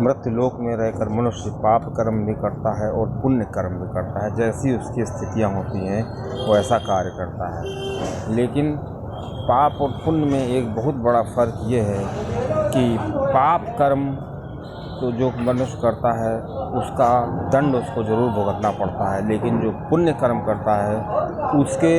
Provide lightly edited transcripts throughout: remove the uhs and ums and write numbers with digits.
मृत्यु लोक में रहकर मनुष्य पाप कर्म भी करता है और पुण्य कर्म भी करता है। जैसी उसकी स्थितियाँ होती हैं वो ऐसा कार्य करता है। लेकिन पाप और पुण्य में एक बहुत बड़ा फ़र्क ये है कि पाप कर्म तो जो मनुष्य करता है उसका दंड उसको ज़रूर भुगतना पड़ता है, लेकिन जो पुण्य कर्म करता है उसके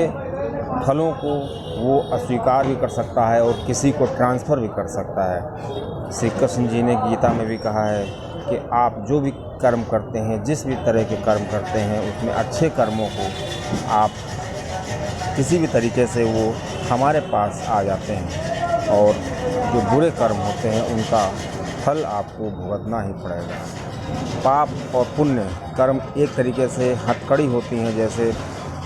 फलों को वो अस्वीकार भी कर सकता है और किसी को ट्रांसफ़र भी कर सकता है। श्री कृष्ण जी ने गीता में भी कहा है कि आप जो भी कर्म करते हैं, जिस भी तरह के कर्म करते हैं, उसमें अच्छे कर्मों को आप किसी भी तरीके से वो हमारे पास आ जाते हैं और जो बुरे कर्म होते हैं उनका फल आपको भुगतना ही पड़ेगा। पाप और पुण्य कर्म एक तरीके से हथकड़ी होती हैं। जैसे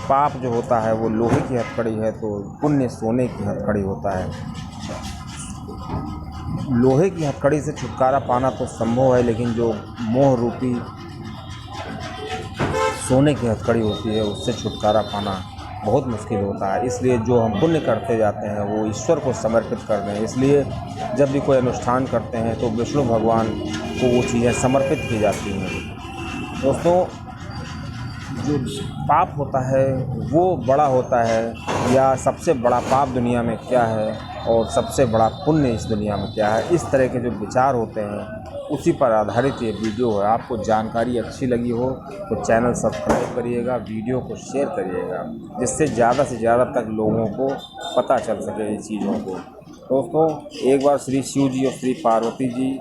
पाप जो होता है वो लोहे की हथकड़ी है तो पुण्य सोने की हथकड़ी होता है। लोहे की हथकड़ी से छुटकारा पाना तो संभव है, लेकिन जो मोह रूपी सोने की हथकड़ी होती है उससे छुटकारा पाना बहुत मुश्किल होता है। इसलिए जो हम पुण्य करते जाते हैं वो ईश्वर को समर्पित करते हैं। इसलिए जब भी कोई अनुष्ठान करते हैं तो विष्णु भगवान को वो चीज़ें समर्पित की जाती हैं। दोस्तों, जो पाप होता है वो बड़ा होता है, या सबसे बड़ा पाप दुनिया में क्या है और सबसे बड़ा पुण्य इस दुनिया में क्या है, इस तरह के जो विचार होते हैं उसी पर आधारित ये वीडियो है। आपको जानकारी अच्छी लगी हो तो चैनल सब्सक्राइब करिएगा, वीडियो को शेयर करिएगा, जिससे ज़्यादा से ज़्यादा तक लोगों को पता चल सके इस चीज़ों को। दोस्तों, एक बार श्री शिव जी और श्री पार्वती जी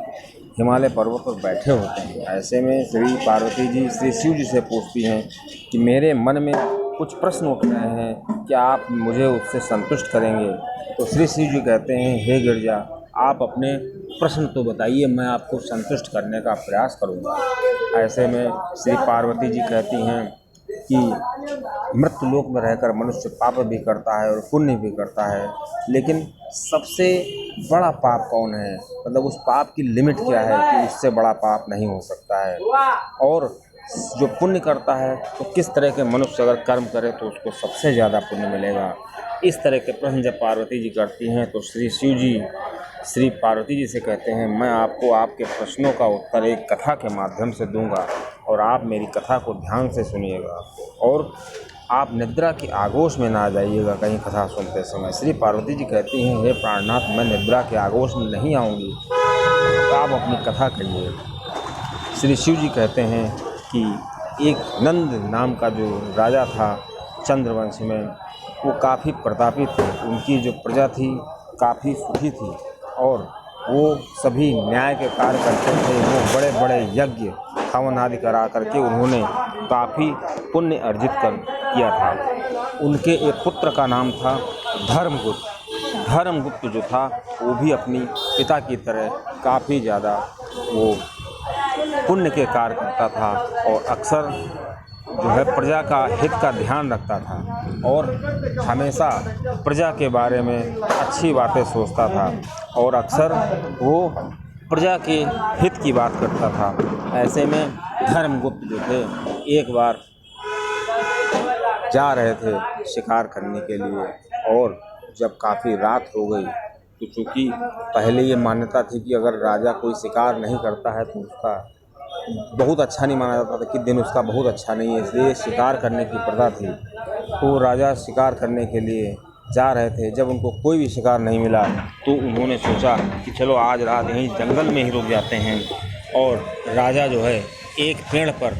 हिमालय पर्वत पर बैठे होते हैं। ऐसे में श्री पार्वती जी श्री शिव जी से पूछती हैं कि मेरे मन में कुछ प्रश्न उठ रहे हैं, क्या आप मुझे उससे संतुष्ट करेंगे? तो श्री शिव जी कहते हैं, हे गिरजा, आप अपने प्रश्न तो बताइए, मैं आपको संतुष्ट करने का प्रयास करूंगा। ऐसे में श्री पार्वती जी कहती हैं कि मृत्यु लोक में रहकर मनुष्य पाप भी करता है और पुण्य भी करता है, लेकिन सबसे बड़ा पाप कौन है? मतलब उस पाप की लिमिट क्या है कि उससे बड़ा पाप नहीं हो सकता है? और जो पुण्य करता है तो किस तरह के मनुष्य अगर कर्म करे तो उसको सबसे ज़्यादा पुण्य मिलेगा? इस तरह के प्रश्न जब पार्वती जी करती हैं तो श्री शिव जी श्री पार्वती जी से कहते हैं, मैं आपको आपके प्रश्नों का उत्तर एक कथा के माध्यम से दूंगा और आप मेरी कथा को ध्यान से सुनिएगा और आप निद्रा की आगोश में ना आ जाइएगा कहीं कथा सुनते समय। श्री पार्वती जी कहती हैं, हे प्राणनाथ, मैं निद्रा के आगोश में नहीं आऊँगी, तो आप अपनी कथा कहिए। श्री शिव जी कहते हैं कि एक नंद नाम का जो राजा था चंद्रवंश में, वो काफ़ी प्रतापी थे। उनकी जो प्रजा थी काफ़ी सुखी थी और वो सभी न्याय के कार्य करते थे। वो बड़े बड़े यज्ञ हवन आदि करा करके उन्होंने काफ़ी पुण्य अर्जित किया था। उनके एक पुत्र का नाम था धर्मगुप्त। धर्मगुप्त जो था वो भी अपनी पिता की तरह काफ़ी ज़्यादा वो पुण्य के कार्य करता था और अक्सर जो है प्रजा का हित का ध्यान रखता था और हमेशा प्रजा के बारे में अच्छी बातें सोचता था और अक्सर वो प्रजा के हित की बात करता था। ऐसे में धर्मगुप्त जो थे एक बार जा रहे थे शिकार करने के लिए और जब काफ़ी रात हो गई तो चूँकि पहले ये मान्यता थी कि अगर राजा कोई शिकार नहीं करता है तो उसका बहुत अच्छा नहीं माना जाता था, कि दिन उसका बहुत अच्छा नहीं है, इसलिए शिकार करने की प्रथा थी। तो राजा शिकार करने के लिए जा रहे थे। जब उनको कोई भी शिकार नहीं मिला तो उन्होंने सोचा कि चलो आज रात यहीं जंगल में ही रुक जाते हैं और राजा जो है एक पेड़ पर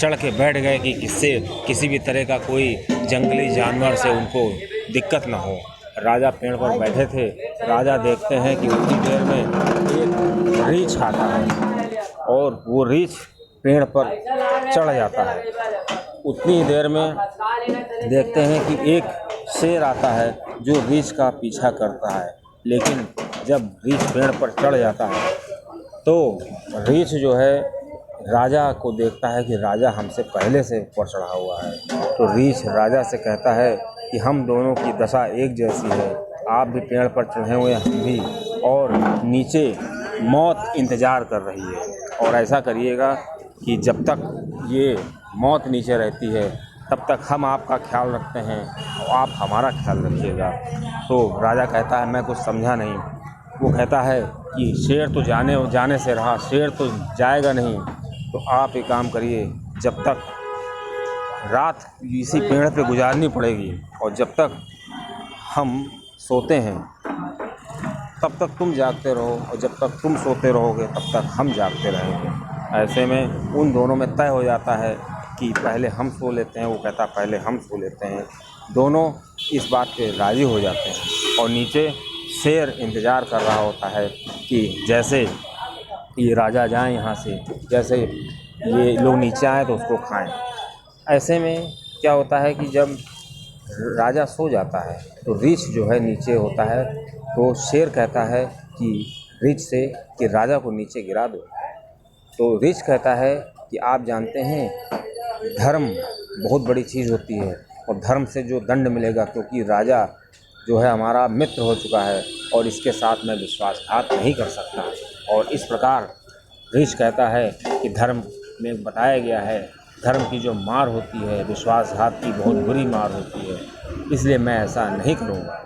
चढ़ के बैठ गए कि किससे किसी भी तरह का कोई जंगली जानवर से उनको दिक्कत ना हो। राजा पेड़ पर बैठे थे। राजा देखते हैं कि उतनी देर में एक रीछ आता है और वो रीछ पेड़ पर चढ़ जाता है। उतनी देर में देखते हैं कि एक शेर आता है जो रीछ का पीछा करता है, लेकिन जब रीछ पेड़ पर चढ़ जाता है तो रीछ जो है राजा को देखता है कि राजा हमसे पहले से ऊपर चढ़ा हुआ है। तो रीछ राजा से कहता है कि हम दोनों की दशा एक जैसी है, आप भी पेड़ पर चढ़े हुए हैं, हम भी, और नीचे मौत इंतज़ार कर रही है। और ऐसा करिएगा कि जब तक ये मौत नीचे रहती है तब तक हम आपका ख्याल रखते हैं और आप हमारा ख्याल रखिएगा। तो राजा कहता है, मैं कुछ समझा नहीं। वो कहता है कि शेर तो जाने से रहा, शेर तो जाएगा नहीं, तो आप एक काम करिए, जब तक रात इसी पेड़ पे गुजारनी पड़ेगी और जब तक हम सोते हैं तब तक तुम जागते रहो, और जब तक तुम सोते रहोगे तब तक हम जागते रहेंगे। ऐसे में उन दोनों में तय हो जाता है कि पहले हम सो लेते हैं, वो कहता है पहले हम सो लेते हैं। दोनों इस बात पे राज़ी हो जाते हैं और नीचे शेर इंतज़ार कर रहा होता है कि जैसे ये राजा जाएं यहाँ से, जैसे ये लोग नीचे आए तो उसको खाएं। ऐसे में क्या होता है कि जब राजा सो जाता है तो रीछ जो है नीचे होता है, तो शेर कहता है कि रीछ से कि राजा को नीचे गिरा दो। तो रीछ कहता है कि आप जानते हैं धर्म बहुत बड़ी चीज़ होती है और धर्म से जो दंड मिलेगा, क्योंकि राजा जो है हमारा मित्र हो चुका है और इसके साथ मैं विश्वासघात नहीं कर सकता। और इस प्रकार रीछ कहता है कि धर्म में बताया गया है धर्म की जो मार होती है विश्वासघात की बहुत बुरी मार होती है, इसलिए मैं ऐसा नहीं करूँगा।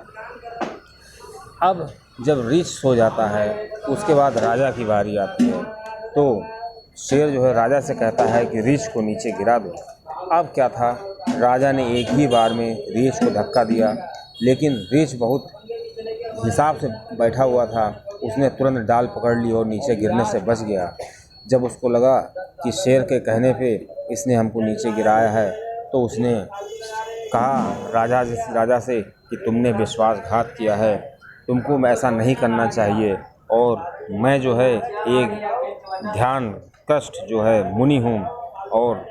अब जब रीछ सो जाता है उसके बाद राजा की बारी आती है, तो शेर जो है राजा से कहता है कि रीछ को नीचे गिरा दो। अब क्या था, राजा ने एक ही बार में रीछ को धक्का दिया, लेकिन रीछ बहुत हिसाब से बैठा हुआ था, उसने तुरंत डाल पकड़ ली और नीचे गिरने से बच गया। जब उसको लगा कि शेर के कहने पे इसने हमको नीचे गिराया है, तो उसने कहा राजा से कि तुमने विश्वासघात किया है, तुमको ऐसा नहीं करना चाहिए, और मैं जो है एक ध्यान कष्ट जो है मुनि हूँ और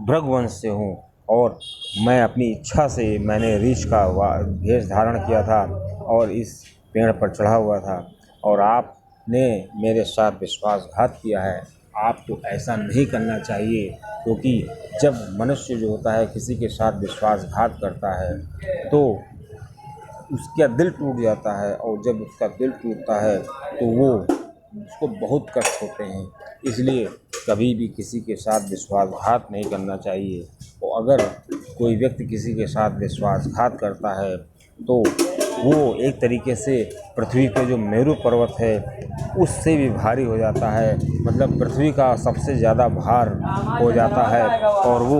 भृगवंश से हूँ, और मैं अपनी इच्छा से मैंने रीछ का भेष धारण किया था और इस पेड़ पर चढ़ा हुआ था, और आपने मेरे साथ विश्वासघात किया है। आपको ऐसा नहीं करना चाहिए, क्योंकि जब मनुष्य जो होता है किसी के साथ विश्वासघात करता है तो उसका दिल टूट जाता है, और जब उसका दिल टूटता है तो उसको बहुत कष्ट होते हैं। इसलिए कभी भी किसी के साथ विश्वासघात नहीं करना चाहिए। और अगर कोई व्यक्ति किसी के साथ विश्वासघात करता है तो वो एक तरीके से पृथ्वी पे जो मेरू पर्वत है उससे भी भारी हो जाता है, मतलब पृथ्वी का सबसे ज़्यादा भार हो जाता है और वो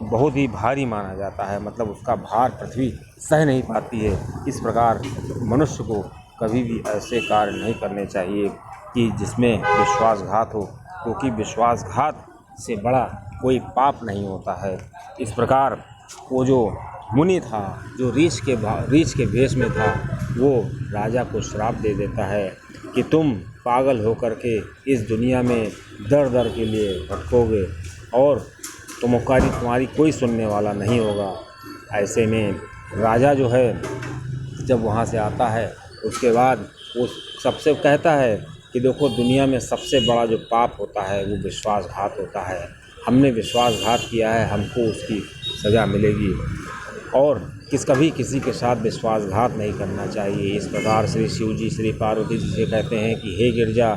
बहुत ही भारी माना जाता है, मतलब उसका भार पृथ्वी सह नहीं पाती है। इस प्रकार मनुष्य को कभी भी ऐसे कार्य नहीं करने चाहिए कि जिसमें विश्वासघात हो, क्योंकि विश्वासघात से बड़ा कोई पाप नहीं होता है। इस प्रकार वो जो मुनि था जो रीछ के भेष में था, वो राजा को श्राप दे देता है कि तुम पागल होकर के इस दुनिया में दर दर के लिए भटकोगे और तुम्हारी कोई सुनने वाला नहीं होगा। ऐसे में राजा जो है जब वहाँ से आता है उसके बाद वो सबसे कहता है कि देखो दुनिया में सबसे बड़ा जो पाप होता है वो विश्वासघात होता है। हमने विश्वासघात किया है, हमको उसकी सज़ा मिलेगी और कभी किसी के साथ विश्वासघात नहीं करना चाहिए। इस प्रकार श्री शिव जी श्री पार्वती जी से कहते हैं कि हे गिरजा,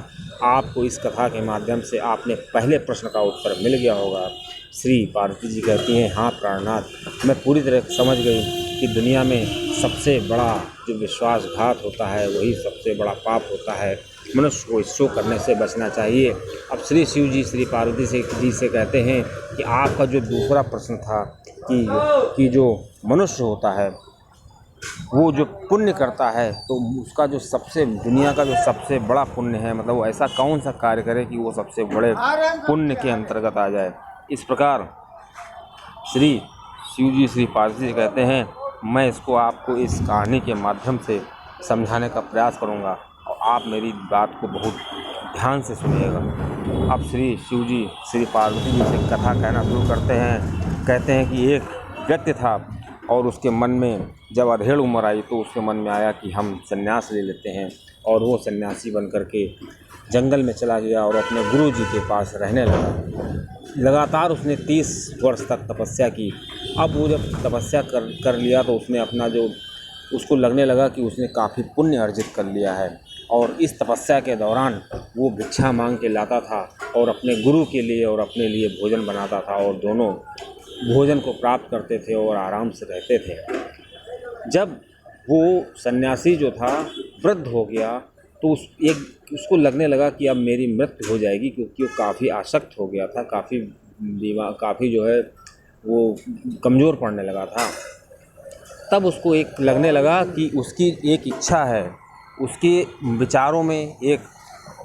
आपको इस कथा के माध्यम से आपने पहले प्रश्न का उत्तर मिल गया होगा। श्री पार्वती जी कहती हैं, हाँ प्राणनाथ, मैं पूरी तरह समझ गई कि दुनिया में सबसे बड़ा जो विश्वासघात होता है वही सबसे बड़ा पाप होता है। मनुष्य को इसको करने से बचना चाहिए। अब श्री शिव जी श्री पार्वती जी से कहते हैं कि आपका जो दूसरा प्रश्न था कि जो मनुष्य होता है वो जो पुण्य करता है तो उसका जो सबसे दुनिया का जो सबसे बड़ा पुण्य है, मतलब वो ऐसा कौन सा कार्य करे कि वो सबसे बड़े पुण्य के अंतर्गत आ जाए। इस प्रकार श्री शिव जी श्री पार्वती जी कहते हैं, मैं इसको आपको इस कहानी के माध्यम से समझाने का प्रयास करूँगा और आप मेरी बात को बहुत ध्यान से सुनिएगा। अब श्री शिव जी श्री पार्वती जी से कथा कहना शुरू करते हैं। कहते हैं कि एक व्यक्ति था और उसके मन में जब अधेड़ उम्र आई तो उसके मन में आया कि हम संन्यास ले लेते हैं, और वो सन्यासी बन करके जंगल में चला गया और अपने गुरु जी के पास रहने लगा। लगातार उसने 30 वर्ष तक तपस्या की। अब वो जब तपस्या कर लिया तो उसने अपना जो उसको लगने लगा कि उसने काफ़ी पुण्य अर्जित कर लिया है, और इस तपस्या के दौरान वो भिक्षा मांग के लाता था और अपने गुरु के लिए और अपने लिए भोजन बनाता था, और दोनों भोजन को प्राप्त करते थे और आराम से रहते थे। जब वो सन्यासी जो था वृद्ध हो गया, तो उसको लगने लगा कि अब मेरी मृत्यु हो जाएगी, क्योंकि वो काफ़ी आसक्त हो गया था, काफ़ी जो है वो कमज़ोर पड़ने लगा था। तब उसको एक लगने लगा कि उसकी एक इच्छा है, उसके विचारों में एक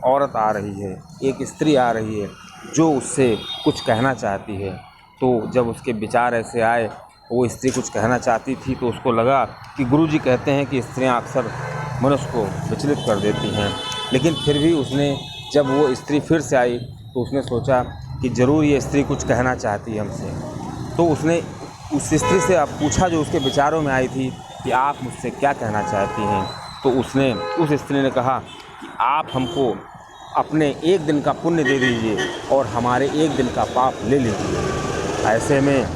औरत आ रही है, एक स्त्री आ रही है जो उससे कुछ कहना चाहती है। तो जब उसके विचार ऐसे आए, वो स्त्री कुछ कहना चाहती थी, तो उसको लगा कि गुरुजी कहते हैं कि स्त्रियां अक्सर मनुष्य को विचलित कर देती हैं। लेकिन फिर भी जब वो स्त्री फिर से आई, तो उसने सोचा कि ज़रूर ये स्त्री कुछ कहना चाहती है हमसे। तो उसने उस स्त्री से अब पूछा जो उसके विचारों में आई थी कि आप मुझसे क्या कहना चाहती हैं। तो उस स्त्री ने कहा कि आप हमको अपने एक दिन का पुण्य दे दीजिए और हमारे एक दिन का पाप ले लीजिए। ऐसे में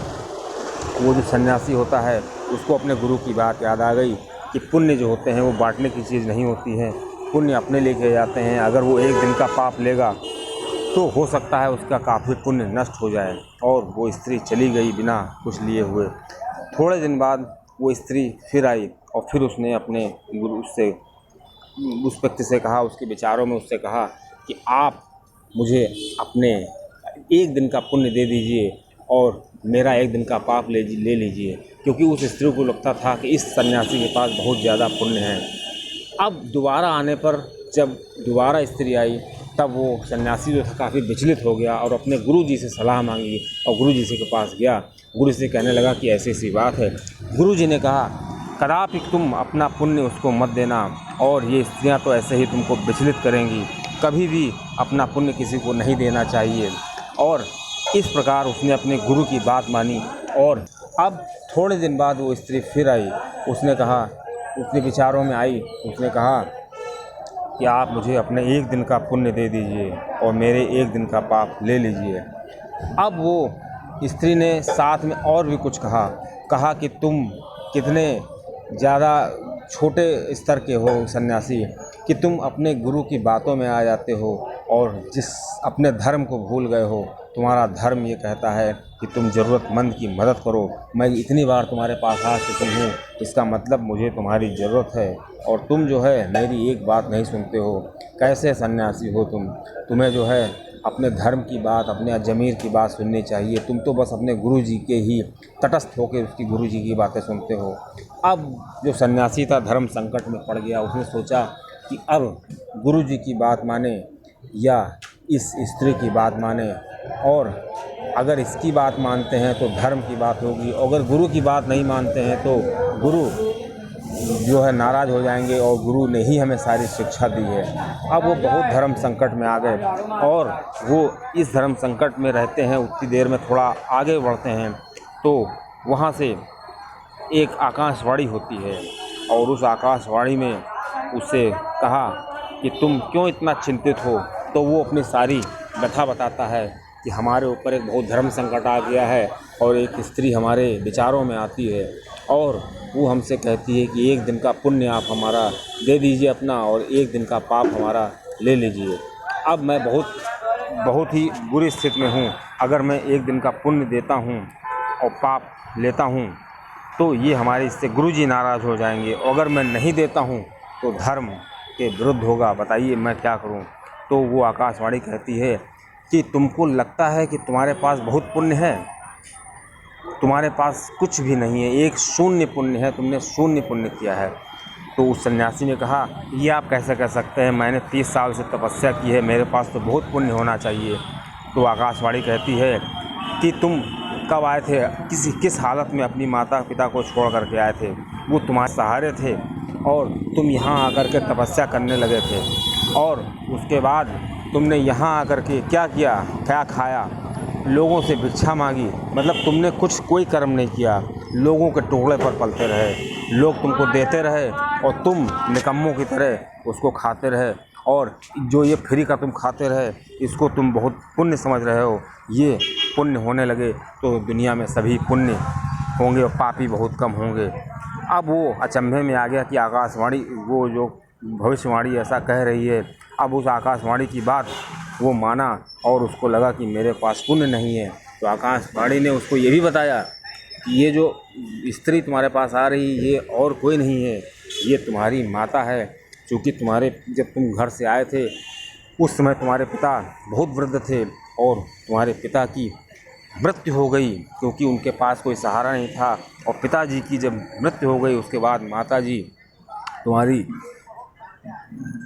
वो जो सन्यासी होता है उसको अपने गुरु की बात याद आ गई कि पुण्य जो होते हैं वो बांटने की चीज़ नहीं होती है, पुण्य अपने लिए किए जाते हैं। अगर वो एक दिन का पाप लेगा तो हो सकता है उसका काफ़ी पुण्य नष्ट हो जाए। और वो स्त्री चली गई बिना कुछ लिए हुए। थोड़े दिन बाद वो स्त्री फिर आई और फिर उसने अपने गुरु से उस व्यक्ति से कहा, उसके विचारों में उससे कहा कि आप मुझे अपने एक दिन का पुण्य दे दीजिए और मेरा एक दिन का पाप ले लीजिए, क्योंकि उस स्त्री को लगता था कि इस सन्यासी के पास बहुत ज़्यादा पुण्य है। अब दोबारा आने पर जब दोबारा स्त्री आई, तब वो सन्यासी जो था काफ़ी विचलित हो गया और अपने गुरुजी से सलाह मांगी और गुरुजी के पास गया। गुरु से कहने लगा कि ऐसी ऐसी बात है। गुरुजी ने कहा, कदापि तुम अपना पुण्य उसको मत देना, और ये स्त्रियाँ तो ऐसे ही तुमको विचलित करेंगी, कभी भी अपना पुण्य किसी को नहीं देना चाहिए। और इस प्रकार उसने अपने गुरु की बात मानी। और अब थोड़े दिन बाद वो स्त्री फिर आई, उसने कहा, उसके विचारों में आई, उसने कहा कि आप मुझे अपने एक दिन का पुण्य दे दीजिए और मेरे एक दिन का पाप ले लीजिए। अब वो स्त्री ने साथ में और भी कुछ कहा कि तुम कितने ज़्यादा छोटे स्तर के हो सन्यासी, कि तुम अपने गुरु की बातों में आ जाते हो और अपने धर्म को भूल गए हो। तुम्हारा धर्म ये कहता है कि तुम ज़रूरतमंद की मदद करो। मैं इतनी बार तुम्हारे पास आ चुकी हूँ, इसका मतलब मुझे तुम्हारी ज़रूरत है, और तुम जो है मेरी एक बात नहीं सुनते हो। कैसे सन्यासी हो तुम? तुम्हें जो है अपने धर्म की बात, अपने ज़मीर की बात सुननी चाहिए। तुम तो बस अपने गुरुजी के ही तटस्थ होकर उसकी गुरुजी की बातें सुनते हो। अब जो सन्यासी था धर्म संकट में पड़ गया। उसने सोचा कि अब गुरुजी की बात माने या इस स्त्री की बात माने, और अगर इसकी बात मानते हैं तो धर्म की बात होगी, अगर गुरु की बात नहीं मानते हैं तो गुरु जो है नाराज़ हो जाएंगे, और गुरु ने ही हमें सारी शिक्षा दी है। अब वो बहुत धर्म संकट में आ गए, और वो इस धर्म संकट में रहते हैं। उतनी देर में थोड़ा आगे बढ़ते हैं तो वहाँ से एक आकाशवाणी होती है, और उस आकाशवाणी में उससे कहा कि तुम क्यों इतना चिंतित हो। तो वो अपनी सारी व्यथा बताता है कि हमारे ऊपर एक बहुत धर्म संकट आ गया है, और एक स्त्री हमारे विचारों में आती है और वो हमसे कहती है कि एक दिन का पुण्य आप हमारा दे दीजिए अपना, और एक दिन का पाप हमारा ले लीजिए। अब मैं बहुत ही बुरी स्थिति में हूँ। अगर मैं एक दिन का पुण्य देता हूँ और पाप लेता हूँ तो ये हमारे इससे गुरुजी नाराज़ हो जाएंगे, और अगर मैं नहीं देता हूँ तो धर्म के विरुद्ध होगा। बताइए मैं क्या करूँ? तो वो आकाशवाणी कहती है कि तुमको लगता है कि तुम्हारे पास बहुत पुण्य है, तुम्हारे पास कुछ भी नहीं है, एक शून्य पुण्य है, तुमने शून्य पुण्य किया है। तो उस सन्यासी ने कहा, ये आप कैसे कह सकते हैं? मैंने 30 साल से तपस्या की है, मेरे पास तो बहुत पुण्य होना चाहिए। तो आकाशवाणी कहती है कि तुम कब आए थे, किस हालत में अपनी माता पिता को छोड़ करके आए थे? वो तुम्हारे सहारे थे और तुम यहाँ आकर के तपस्या करने लगे थे, और उसके बाद तुमने यहाँ आकर के क्या किया, क्या खाया? लोगों से भिक्षा मांगी। मतलब तुमने कोई कर्म नहीं किया, लोगों के टुकड़े पर पलते रहे, लोग तुमको देते रहे और तुम निकम्मों की तरह उसको खाते रहे, और जो ये फ्री का तुम खाते रहे इसको तुम बहुत पुण्य समझ रहे हो। ये पुण्य होने लगे तो दुनिया में सभी पुण्य होंगे और पापी बहुत कम होंगे। अब वो अचंभे में आ गया कि आकाशवाणी, वो जो भविष्यवाणी ऐसा कह रही है। अब उस आकाशवाणी की बात वो माना, और उसको लगा कि मेरे पास पुण्य नहीं है। तो आकाशवाणी ने उसको ये भी बताया कि ये जो स्त्री तुम्हारे पास आ रही, ये और कोई नहीं है, ये तुम्हारी माता है, क्योंकि जब तुम घर से आए थे उस समय तुम्हारे पिता बहुत वृद्ध थे और तुम्हारे पिता की मृत्यु हो गई, क्योंकि उनके पास कोई सहारा नहीं था। और पिताजी की जब मृत्यु हो गई उसके बाद माताजी तुम्हारी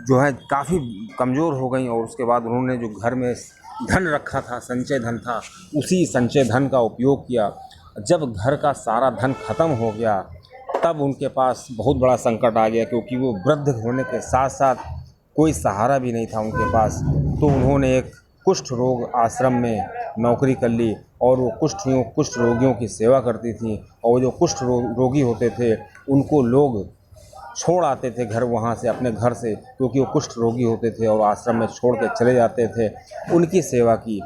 जो है काफ़ी कमज़ोर हो गई, और उसके बाद उन्होंने जो घर में धन रखा था, संचय धन था, उसी संचय धन का उपयोग किया। जब घर का सारा धन ख़त्म हो गया तब उनके पास बहुत बड़ा संकट आ गया, क्योंकि वो वृद्ध होने के साथ साथ कोई सहारा भी नहीं था उनके पास। तो उन्होंने एक कुष्ठ रोग आश्रम में नौकरी कर ली, और वो कुष्ठ रोगियों की सेवा करती थी। और जो रोगी होते थे उनको लोग छोड़ आते थे घर, वहाँ से अपने घर से, क्योंकि वो कुष्ठ रोगी होते थे और आश्रम में छोड़ के चले जाते थे, उनकी सेवा की।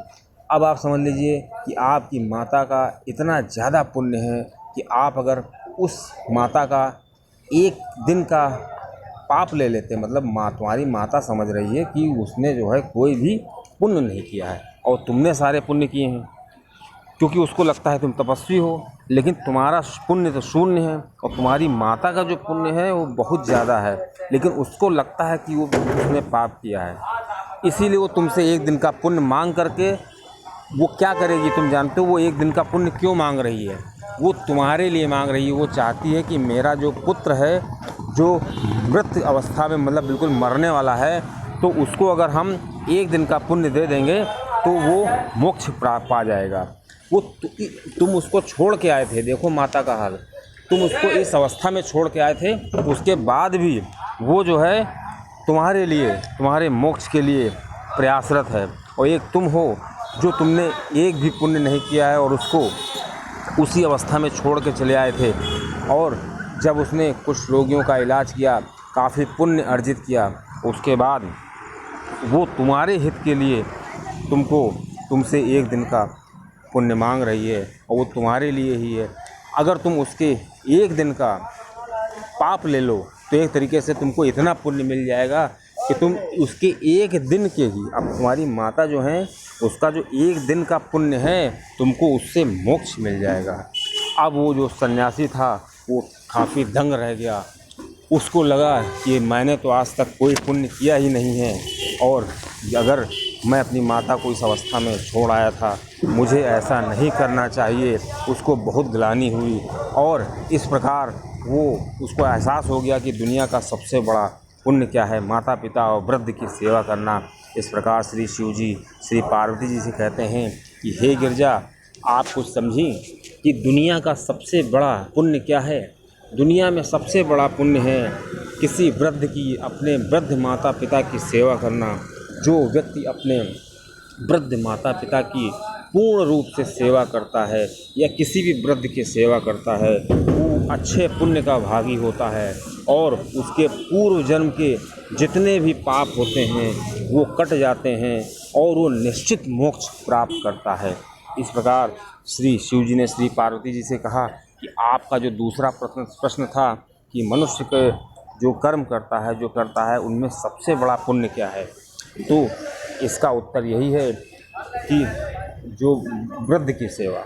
अब आप समझ लीजिए कि आपकी माता का इतना ज़्यादा पुण्य है कि आप अगर उस माता का एक दिन का पाप ले लेते, मतलब तुम्हारी माता समझ रही है कि उसने जो है कोई भी पुण्य नहीं किया है और तुमने सारे पुण्य किए हैं, क्योंकि उसको लगता है तुम तपस्वी हो, लेकिन तुम्हारा पुण्य तो शून्य है। और तुम्हारी माता का जो पुण्य है वो बहुत ज़्यादा है, लेकिन उसको लगता है कि उसने पाप किया है, इसीलिए वो तुमसे एक दिन का पुण्य मांग करके वो क्या करेगी तुम जानते हो? वो एक दिन का पुण्य क्यों मांग रही है? वो तुम्हारे लिए मांग रही है। वो चाहती है कि मेरा जो पुत्र है, जो मृत अवस्था में, मतलब बिल्कुल मरने वाला है, तो उसको अगर हम एक दिन का पुण्य दे देंगे तो वो मोक्ष प्राप्त पा जाएगा। वो तुम उसको छोड़ के आए थे, देखो माता का हाल, तुम उसको इस अवस्था में छोड़ के आए थे, उसके बाद भी वो जो है तुम्हारे लिए, तुम्हारे मोक्ष के लिए प्रयासरत है। और एक तुम हो जो तुमने एक भी पुण्य नहीं किया है और उसको उसी अवस्था में छोड़ के चले आए थे। और जब उसने कुछ रोगियों का इलाज किया, काफ़ी पुण्य अर्जित किया, उसके बाद वो तुम्हारे हित के लिए तुमसे एक दिन का पुण्य मांग रही है, और वो तुम्हारे लिए ही है। अगर तुम उसके एक दिन का पाप ले लो तो एक तरीके से तुमको इतना पुण्य मिल जाएगा कि तुम उसके एक दिन के ही, अब तुम्हारी माता जो है उसका जो एक दिन का पुण्य है, तुमको उससे मोक्ष मिल जाएगा। अब वो जो सन्यासी था वो काफ़ी दंग रह गया, उसको लगा कि मैंने तो आज तक कोई पुण्य किया ही नहीं है, और अगर मैं अपनी माता को इस अवस्था में छोड़ आया था, मुझे ऐसा नहीं करना चाहिए। उसको बहुत ग्लानि हुई, और इस प्रकार उसको एहसास हो गया कि दुनिया का सबसे बड़ा पुण्य क्या है, माता पिता और वृद्ध की सेवा करना। इस प्रकार श्री शिव जी श्री पार्वती जी से कहते हैं कि हे गिरजा, आप कुछ समझी कि दुनिया का सबसे बड़ा पुण्य क्या है? दुनिया में सबसे बड़ा पुण्य है किसी वृद्ध की, अपने वृद्ध माता पिता की सेवा करना। जो व्यक्ति अपने वृद्ध माता पिता की पूर्ण रूप से सेवा करता है या किसी भी वृद्ध की सेवा करता है, वो अच्छे पुण्य का भागी होता है, और उसके पूर्व जन्म के जितने भी पाप होते हैं वो कट जाते हैं, और वो निश्चित मोक्ष प्राप्त करता है। इस प्रकार श्री शिव जी ने श्री पार्वती जी से कहा कि आपका जो दूसरा प्रश्न था कि मनुष्य के जो कर्म करता है उनमें सबसे बड़ा पुण्य क्या है, तो इसका उत्तर यही है कि जो वृद्ध की सेवा,